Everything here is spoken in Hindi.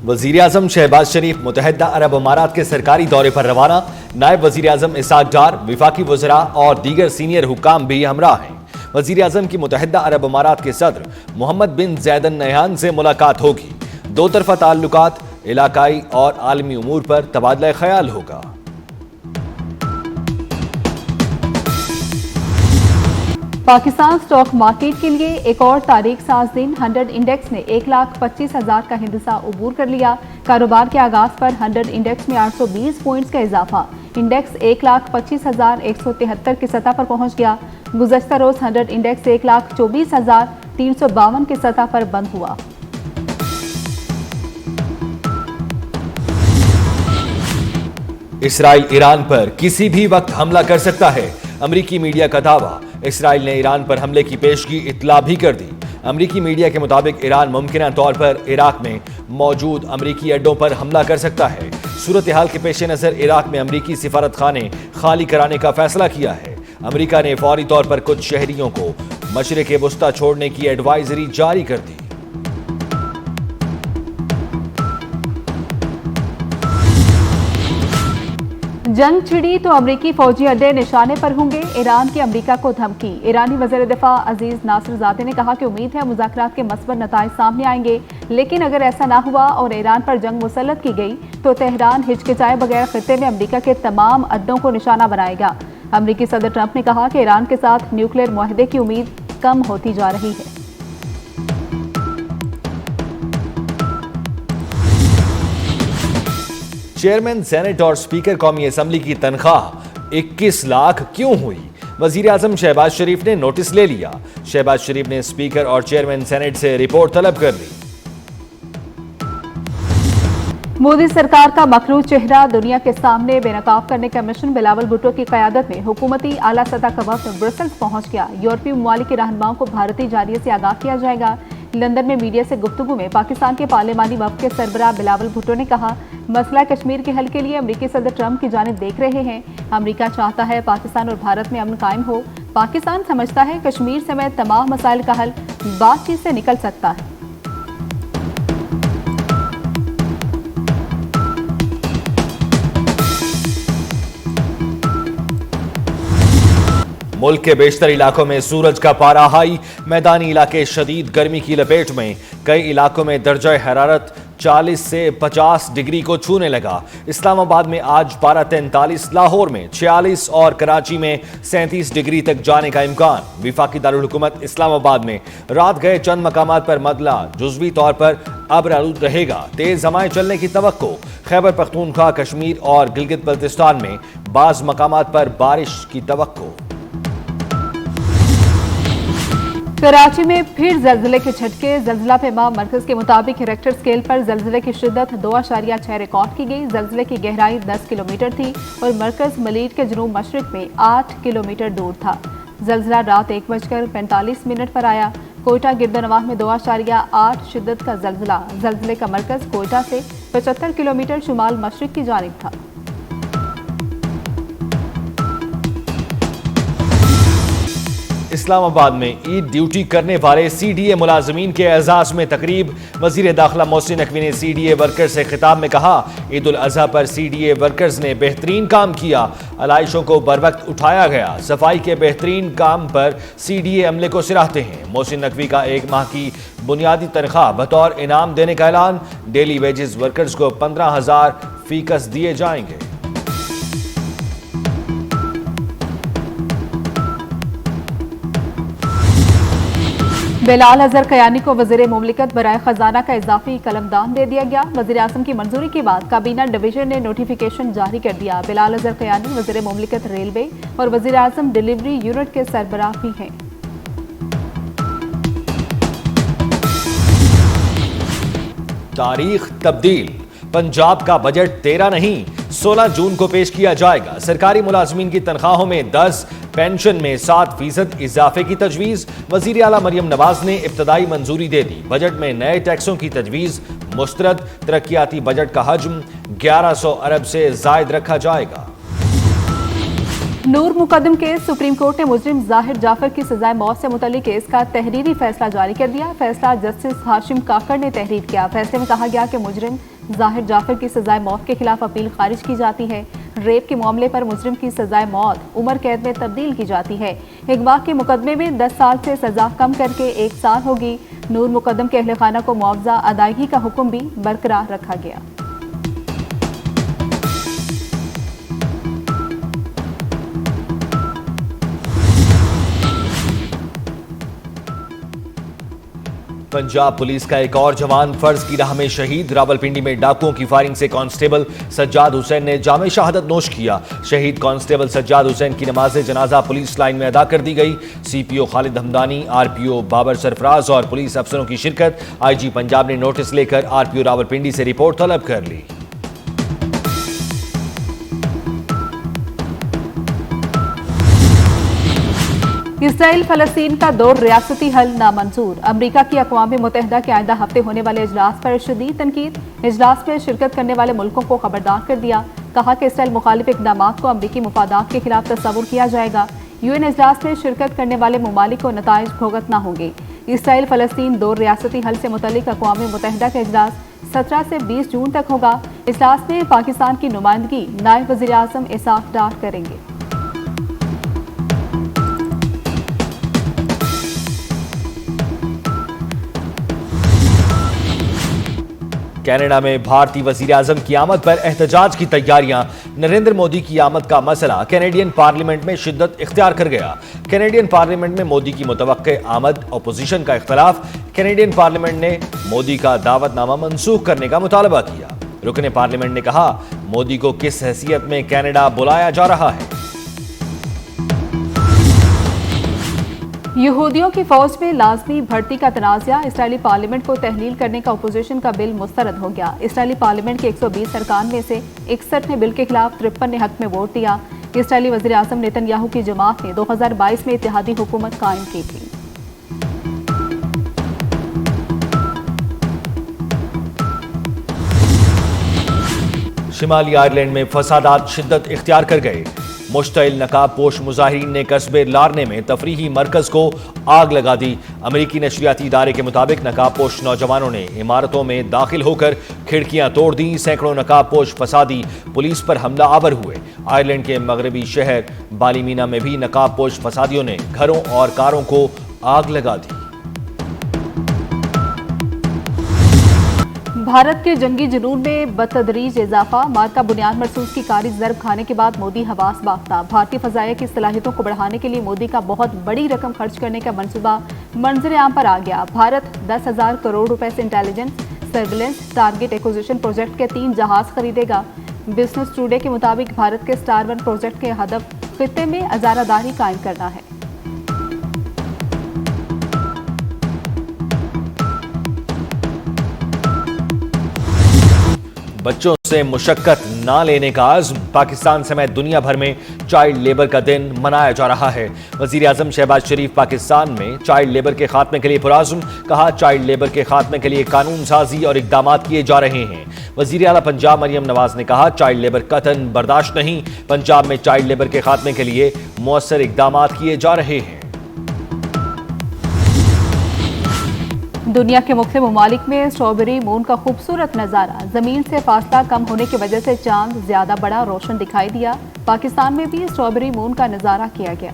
वजीर आजम शहबाज शरीफ मुतहदा अरब अमारात के सरकारी दौरे पर रवाना। नायब वजीर आजम इसाक डार, विफाकी वज़रा और दीगर सीनियर हुक्काम भी हमरा हैं। वजीर आजम की मुतहदा अरब अमारात के सदर मोहम्मद बिन ज़ैद अल नहयान से मुलाकात होगी। दो तरफा ताल्लुकात, इलाकाई और आलमी उमूर पर तबादला ख्याल होगा। पाकिस्तान स्टॉक मार्केट के लिए एक और तारीख साज दिन। 100 इंडेक्स ने 1,25,000 का हिंदसा उबूर कर लिया। कारोबार के आगाज पर 100 इंडेक्स में 820 पॉइंट्स का इजाफा। इंडेक्स 1,25,173 की सतह पर पहुंच गया। गुज़श्ता रोज 100 इंडेक्स 1,24,352 की सतह पर बंद हुआ। इसराइल ईरान पर किसी भी वक्त हमला कर सकता है, अमरीकी मीडिया का दावा। इसराइल ने ईरान पर हमले की पेशगी इत्तला भी कर दी। अमरीकी मीडिया के मुताबिक ईरान मुमकिन तौर पर इराक में मौजूद अमरीकी अड्डों पर हमला कर सकता है। सूरत हाल के पेश नज़र इराक में अमरीकी सिफारत खाने खाली कराने का फैसला किया है। अमरीका ने फौरी तौर पर कुछ शहरियों को मशरिक़ वुस्ता छोड़ने की एडवाइजरी जारी कर दी। जंग छिड़ी तो अमरीकी फौजी अड्डे निशाने पर होंगे, ईरान की अमरीका को धमकी। ईरानी वज़ीर दिफा अजीज नासरज़ादे ने कहा कि उम्मीद है मुज़ाकरात के मस्बत नताइज सामने आएंगे, लेकिन अगर ऐसा ना हुआ और ईरान पर जंग मुसल्लत की गई तो तेहरान हिचकिचाए बगैर खित्ते में अमरीका के तमाम अड्डों को निशाना बनाएगा। अमरीकी सदर ट्रंप ने कहा कि ईरान के साथ न्यूक्लियर मुआहदे की उम्मीद कम होती जा रही है। चेयरमैन सेनेट और स्पीकर कौमी असम्बली की तनख्वाह 21 लाख क्यों हुई? वजीर आजम शहबाज शरीफ ने नोटिस ले लिया। शहबाज शरीफ ने स्पीकर और चेयरमैन सेनेट से रिपोर्ट तलब कर ली। मोदी सरकार का मखरूज चेहरा दुनिया के सामने बेनकाब करने का मिशन। बिलावल भुट्टो की क़यादत में हुकूमती आला सतह का वफ़द ब्रसेल्स पहुंच गया। यूरोपीय ममालिक के रहनुमाओं को भारतीय जारिये से आगाह किया जाएगा। लंदन में मीडिया से गुफ्तगू में पाकिस्तान के पार्लिमानी वफ़द के सरबराह बिलावल भुट्टो ने कहा, मसला कश्मीर के हल के लिए अमरीकी सदर ट्रंप की जानिब देख रहे हैं। अमरीका चाहता है पाकिस्तान और भारत में अमन कायम हो। पाकिस्तान समझता है कश्मीर समेत तमाम मसाइल का हल बातचीत से निकल सकता है। मुल्क के बेशतर इलाकों में सूरज का पारा हाई, मैदानी इलाके शदीद गर्मी की लपेट में। कई इलाकों में दर्जा हरारत 40 से 50 डिग्री को छूने लगा। इस्लामाबाद में आज पारा 43, लाहौर में 46 और कराची में 37 डिग्री तक जाने का इम्कान। विफाकी दारुल हुकूमत इस्लामाबाद में रात गए चंद मकामात पर मदला जुज़वी तौर पर अब्र-आलूद रहेगा। तेज हवाएं चलने की तवक्को। खैबर पख्तूनख्वा, कश्मीर और गिलगित बल्तिस्तान में बाज मकामात पर बारिश की तवक्को। कराची में फिर जल्जले के झटके। जल्जला पेमा मरकज के मुताबिक रेक्टर स्केल पर जल्जले की शिद्दत 2.6 रिकॉर्ड की गई। जल्जले की गहराई 10 किलोमीटर थी और मरकज मलीर के जनूब मशरिक में 8 किलोमीटर दूर था। जल्जला रात 1:45 पर आया। कोयटा गिरदनवाह में 2.8 शिद्दत का जल्जला। जल्जले का मरकज कोयटा से 75 किलोमीटर शुमाल मशरिक की जानिब था। इस्लामाबाद में ईद ड्यूटी करने वाले CDA मुलाजमीन के एजाज में तकरीब। वजीर दाखिला मोहसिन नकवी ने CDA वर्कर्स से खिताब में कहा, ईद उल अजहा पर CDA वर्कर्स ने बेहतरीन काम किया, अलाइशों को बरवक्त उठाया गया। सफाई के बेहतरीन काम पर CDA अमले को सराहते हैं। मोहसिन नकवी का 1 माह की बुनियादी तनख्वाह बतौर इनाम देने का ऐलान। डेली वेजेस वर्कर्स को 15,000% दिए जाएंगे। बिलाल अजहर कयानी को वज़ीर मुमलिकत बराए खजाना का इजाफी कलमदान दे दिया गया। वज़ीर आज़म की मंजूरी के बाद काबीना डिवीजन ने नोटिफिकेशन जारी कर दिया। बिलाल अजहर कयानी वज़ीर मुमलिकत रेलवे और वज़ीर आज़म डिलीवरी यूनिट के सरबराह भी हैं। तारीख तब्दील। पंजाब का बजट 13 नहीं 16 जून को पेश किया जाएगा। सरकारी मुलाजमीन की तनख्वाहों में 10, पेंशन में 7% इजाफे की तजवीज़। वज़ीर आला मरियम नवाज ने इब्तदाई मंजूरी दे दी। बजट में नए टैक्सों की तजवीज़ मुस्तरद। तरक्याती बजट का हजम 1100 अरब से जायद रखा जाएगा। नूर मुकदम केस सुप्रीम कोर्ट ने मुजरिम जाहिर जाफर की सजाए मौत से मुतल्लिक केस का तहरीरी फैसला जारी कर दिया। फैसला जस्टिस हाशिम काकड़ ने तहरीर किया। फैसले में कहा गया कि मुजरिम जाहिर जाफर की सजाए मौत के खिलाफ अपील खारिज की जाती है। रेप के मामले पर मुजरिम की सजाए मौत उम्र कैद में तब्दील की जाती है। अगवा के मुकदमे में 10 साल से सजा कम करके 1 साल होगी। नूर मुकदम के अहले खाना को मुआवजा अदायगी का हुक्म भी बरकरार रखा गया। पंजाब पुलिस का एक और जवान फर्ज की राह में शहीद। रावलपिंडी में डाकुओं की फायरिंग से कांस्टेबल सज्जाद हुसैन ने जामे शहादत नोश किया। शहीद कांस्टेबल सज्जाद हुसैन की नमाज जनाजा पुलिस लाइन में अदा कर दी गई। सीपीओ खालिद हमदानी, आरपीओ बाबर सरफराज और पुलिस अफसरों की शिरकत। आईजी पंजाब ने नोटिस लेकर आरपीओ रावलपिंडी से रिपोर्ट तलब कर ली। इसराइल फलस्तीन का 2 रियासती हल नामंजूर। अमरीका की अक़वाम मुत्तहिदा के आइंदा हफ्ते होने वाले इजलास पर शदीद तनकीद। इजलास में शिरकत करने वाले मुल्कों को खबरदार कर दिया। कहा कि इसराइल मुखालिफ इक़दाम को अमरीकी मुफादात के खिलाफ तस्वुर किया जाएगा। यूएन इजलास में शिरकत करने वाले ममालिक को नताइज भुगतना होंगे। इसराइल फलस्तीन 2 रियासती हल से मुतल्लिक अक़वाम मुत्तहिदा का इजलास 17 से 20 जून तक होगा। इजलास में पाकिस्तान की नुमाइंदगी नायब वज़ीर आज़म इसाक डार करेंगे। कनाडा में भारतीय वजीर आजम की आमद पर एहतजाज की तैयारियां। नरेंद्र मोदी की आमद का मसला कैनेडियन पार्लियामेंट में शिद्दत इख्तियार कर गया। कैनेडियन पार्लियामेंट में मोदी की मुतवक्के आमद, अपोजिशन का इख्तलाफ। कैनेडियन पार्लियामेंट ने मोदी का दावतनामा मनसूख करने का मुतालबा किया। रुकने पार्लियामेंट ने कहा, मोदी को किस हैसियत में कनाडा बुलाया जा रहा है। यहूदियों की फौज में लाजमी भर्ती का तनाज़ा। इसराइली पार्लियामेंट को तहलील करने का अपोजिशन का बिल मुस्तरद हो गया। इसराइली पार्लियामेंट के 120 अरकान में से 61 ने बिल के खिलाफ, 53 ने हक में वोट दिया। इसराइली वज़ीर आज़म नेतन्याहू की जमात ने 2022 में इत्तेहादी हुकूमत कायम की थी। शिमाली आयरलैंड में फसादात शिद्दत इख्तियार कर गए। मुश्तइल नकाब पोश मुजाहिरीन ने कस्बे लारने में तफरीही मरकज को आग लगा दी। अमरीकी नशरियाती इदारे के मुताबिक नकाब पोश नौजवानों ने इमारतों में दाखिल होकर खिड़कियां तोड़ दी। सैकड़ों नकाब पोश फसादी पुलिस पर हमला आवर हुए। आयरलैंड के मगरबी शहर बालीमीना में भी नकाब पोश फसादियों ने घरों और कारों को आग लगा दी। भारत के जंगी जुनून में बतदरीज इजाफा। मार्का बुनियाद मरसूस की कारी जरब खाने के बाद मोदी हवास बाख्ता। भारतीय फजाइया की सलाहियतों को बढ़ाने के लिए मोदी का बहुत बड़ी रकम खर्च करने का मंसूबा मंजर आम पर आ गया। भारत 10,000 करोड़ रुपए से intelligence, surveillance, target acquisition project के 3 जहाज खरीदेगा। बिजनेस टुडे के मुताबिक भारत के स्टार 1 प्रोजेक्ट के हदफ खित्ते में अजारादारी कायम करना है। बच्चों से मुशक्कत ना लेने का आज़्म। पाकिस्तान समेत दुनिया भर में चाइल्ड लेबर का दिन मनाया जा रहा है। वज़ीर आज़म शहबाज शरीफ पाकिस्तान में चाइल्ड लेबर के खात्मे के लिए पुरआज़्म। कहा, चाइल्ड लेबर के खात्मे के लिए कानून साजी और इक़दाम किए जा रहे हैं। वज़ीर आला पंजाब मरियम नवाज ने कहा, चाइल्ड लेबर कतन बर्दाश्त नहीं। पंजाब में चाइल्ड लेबर के खात्मे के लिए मौसर इक़दाम किए जा रहे हैं। दुनिया के मुख्तलिफ ममालिक में स्ट्रॉबेरी मून का खूबसूरत नज़ारा। ज़मीन से फासला कम होने की वजह से चांद ज़्यादा बड़ा रोशन दिखाई दिया। पाकिस्तान में भी स्ट्रॉबेरी मून का नज़ारा किया गया।